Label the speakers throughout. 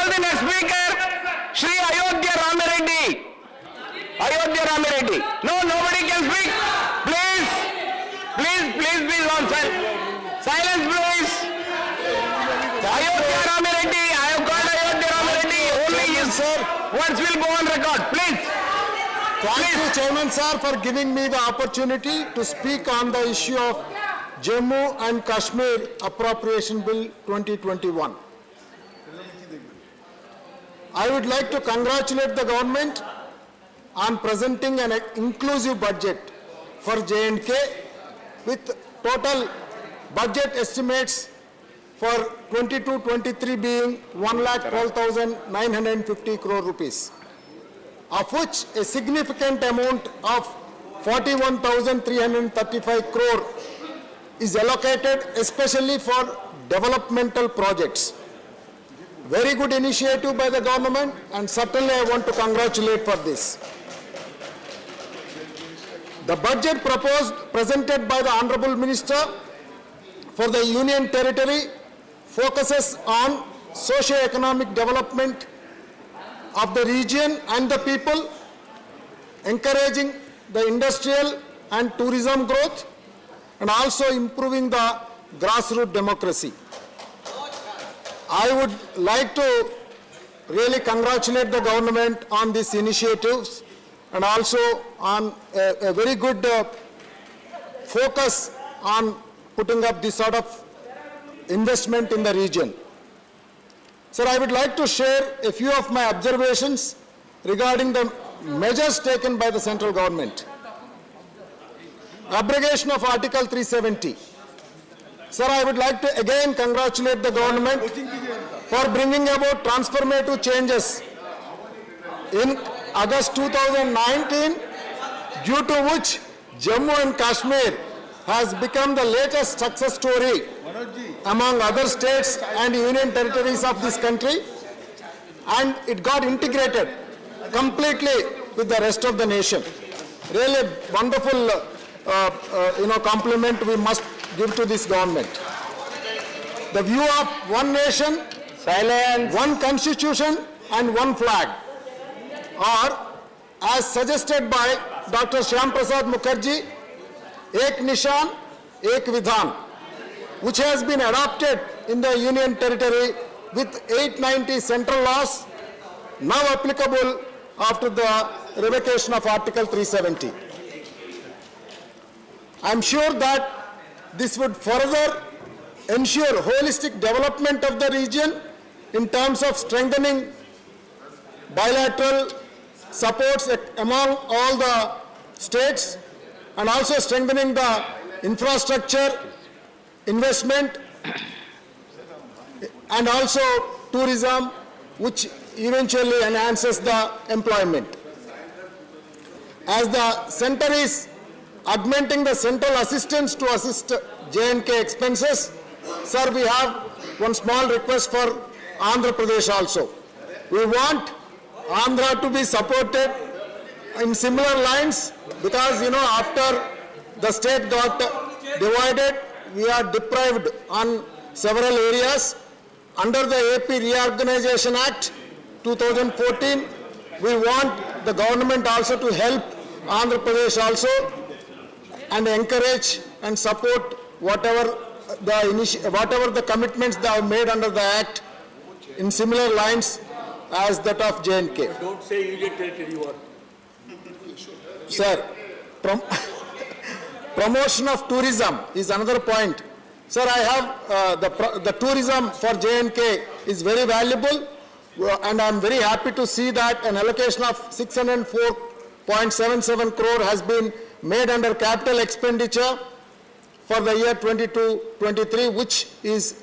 Speaker 1: call the next speaker, Shri Ayodhya Ramireddy. Ayodhya Ramireddy. No, nobody can speak. Please, on silence, please. Ayodhya Ramireddy. I have called Ayodhya Ramireddy. Only his words will go on record. Please.
Speaker 2: Thank you, Chairman sir, for giving me the opportunity to speak on the issue of Jammu and Kashmir Appropriation Bill 2021. I would like to congratulate the government on presenting an inclusive budget for J&K with total budget estimates for 22-23 being 1,12,950 crore rupees, of which a significant amount of 41,335 crore is allocated especially for developmental projects. Very good initiative by the government, and certainly I want to congratulate for this. The budget presented by the Honorable Minister for the Union Territory focuses on socio-economic development of the region and the people, encouraging the industrial and tourism growth, and also improving the grassroots democracy. I would like to really congratulate the government on these initiatives and also on a very good focus on putting up this sort of investment in the region. Sir, I would like to share a few of my observations regarding the measures taken by the central government. Abrogation of Article 370. Sir, I would like to again congratulate the government for bringing about transformative changes in August 2019, due to which Jammu and Kashmir has become the latest success story among other states and union territories of this country, and it got integrated completely with the rest of the nation. Really wonderful compliment we must give to this government. The view of one nation,
Speaker 1: Silence.
Speaker 2: one constitution and one flag, or as suggested by Dr. Shyam Prasad Mukherjee, Ek Nishan, Ek Vidhan, which has been adopted in the Union Territory with 890 central laws, now applicable after the revocation of Article 370. I am sure that this would further ensure holistic development of the region in terms of strengthening bilateral supports among all the states, and also strengthening the infrastructure, investment, and also tourism, which eventually enhances the employment. As the center is augmenting the central assistance to assist J&K expenses, sir, we have one small request for Andhra Pradesh also. We want Andhra to be supported in similar lines, because after the state got divided, we are deprived on several areas. Under the AP Reorganization Act 2014, we want the government also to help Andhra Pradesh also and encourage and support whatever the commitments they have made under the Act in similar lines as that of J&K.
Speaker 3: Don't say Union Territory you are.
Speaker 2: Sir, promotion of tourism is another point. Sir, I have the tourism for J&K is very valuable, and I am very happy to see that an allocation of 604.77 crore has been made under capital expenditure for the year 22-23, which is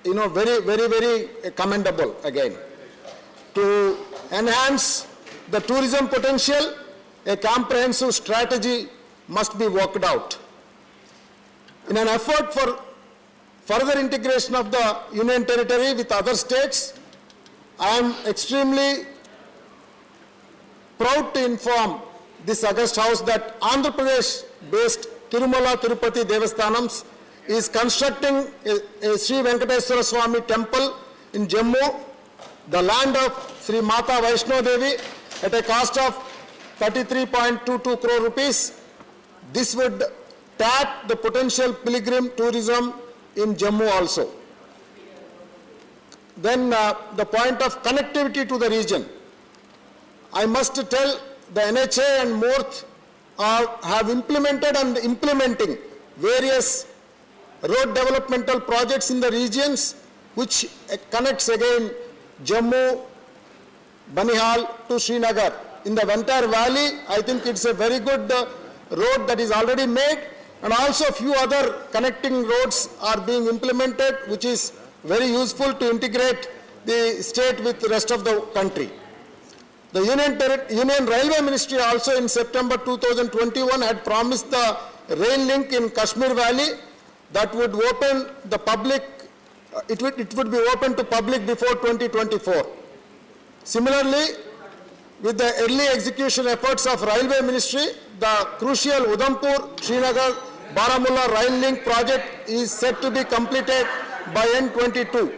Speaker 2: very commendable again. To enhance the tourism potential, a comprehensive strategy must be worked out. In an effort for further integration of the Union Territory with other states, I am extremely proud to inform this August House that Andhra Pradesh-based Tirumala Tirupati Devasthanams is constructing a Sri Venkateswara Swami temple in Jammu the land of Sri Mata Vaishno Devi at a cost of 33.22 crore rupees. This would tap the potential pilgrim tourism in Jammu also. Then the point of connectivity to the region. I must tell the NHA and MORTH have implemented and implementing various road developmental projects in the regions which connects again Jammu, Banihal to Srinagar. In the entire valley, I think it's a very good road that is already made, and also a few other connecting roads are being implemented, which is very useful to integrate the state with the rest of the country. The Union Railway Ministry also in September 2021 had promised the rail link in Kashmir Valley that would open the public, it would be open to public before 2024. Similarly, with the early execution efforts of Railway Ministry, the crucial Udhampur, Srinagar, Baramulla rail link project is set to be completed by end 22.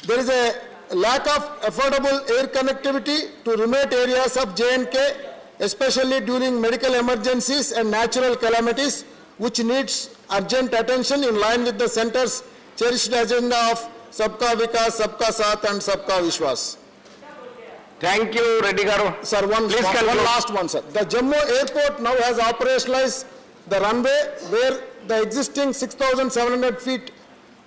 Speaker 2: There is a lack of affordable air connectivity to remote areas of J&K, especially during medical emergencies and natural calamities, which needs urgent attention in line with the centre's cherished agenda of Sabka Vikas, Sabka Saath and Sabka Vishwas.
Speaker 1: Thank you, Reddy Garu.
Speaker 2: Sir, one last one, sir. The Jammu airport now has operationalized the runway where the existing 6,700 feet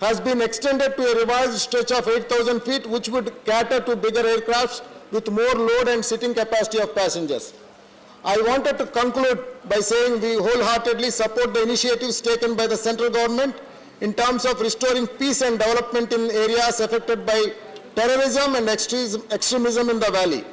Speaker 2: has been extended to a revised stretch of 8,000 feet, which would cater to bigger aircrafts with more load and sitting capacity of passengers. I wanted to conclude by saying we wholeheartedly support the initiatives taken by the central government in terms of restoring peace and development in areas affected by terrorism and extremism in the valley.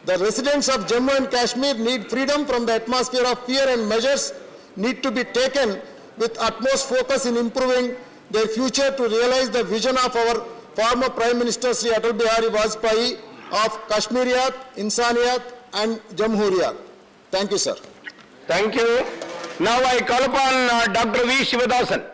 Speaker 2: The residents of Jammu and Kashmir need freedom from the atmosphere of fear, and measures need to be taken with utmost focus in improving their future to realize the vision of our former Prime Minister Sri Atal Bihari Vajpayee of Kashmiriyat, Insaniyat and Jamhuriyat. Thank you, sir.
Speaker 1: Thank you. Now I call upon Dr. V. Shivadasan.